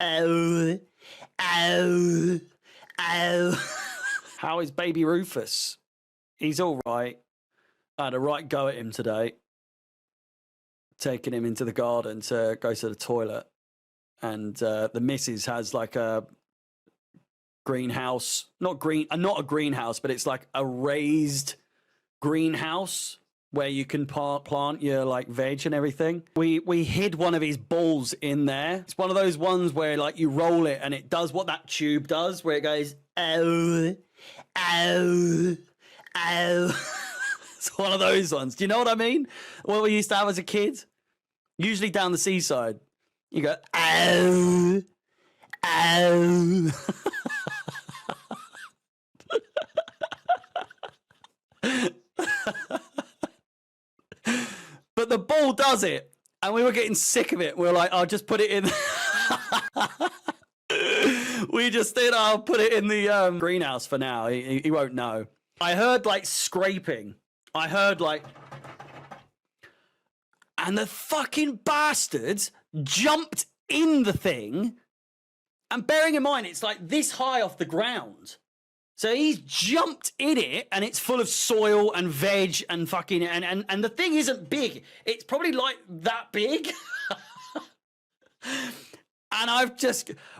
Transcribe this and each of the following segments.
Oh, oh, oh. How is baby Rufus? He's all right. I had a right go at him today, taking him into the garden to go to the toilet. And the missus has like a greenhouse, not a greenhouse, but it's like a raised greenhouse where you can plant your like veg and everything. We hid one of his balls in there. It's one of those ones where like you roll it and it does what that tube does, where it goes, oh, oh, oh. It's one of those ones. Do you know what I mean? What we used to have as a kid? Usually down the seaside. You go, oh, oh. But the ball does it. And we were getting sick of it. We were like, I'll just put it in. We just did, I'll put it in the greenhouse for now. He won't know. I heard like scraping. I heard like, and the fucking bastards jumped in the thing. And bearing in mind, it's like this high off the ground. So he's jumped in it and it's full of soil and veg and fucking, and the thing isn't big. It's probably like that big. And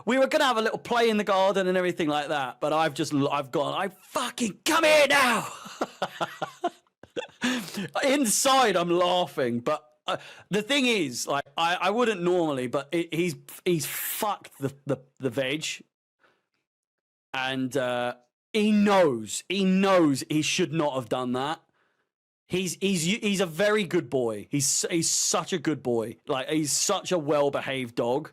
we were going to have a little play in the garden and everything like that. But I fucking come here now. Inside, I'm laughing. But the thing is, like, I wouldn't normally, but he's fucked the veg. And he knows he should not have done that. He's a very good boy. He's such a good boy. Like, he's such a well-behaved dog.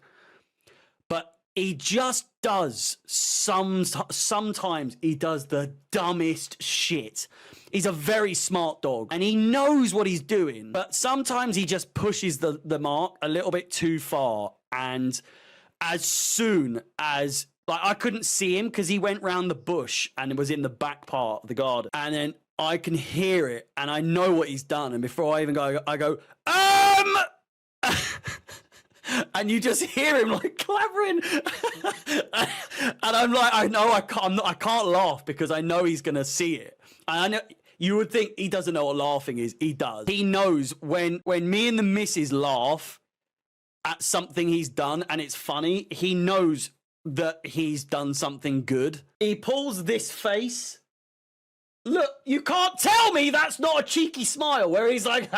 But he just does sometimes he does the dumbest shit. He's a very smart dog and he knows what he's doing, but sometimes he just pushes the mark a little bit too far. And as soon as, like, I couldn't see him because he went round the bush and it was in the back part of the garden. And then I can hear it and I know what he's done. And before I even go, I go, and you just hear him like clavering. And I'm like, I know I can't laugh because I know he's going to see it. And I know you would think he doesn't know what laughing is. He does. He knows when me and the missus laugh at something he's done and it's funny, he knows that he's done something good. He pulls this face. Look, you can't tell me that's not a cheeky smile where he's like,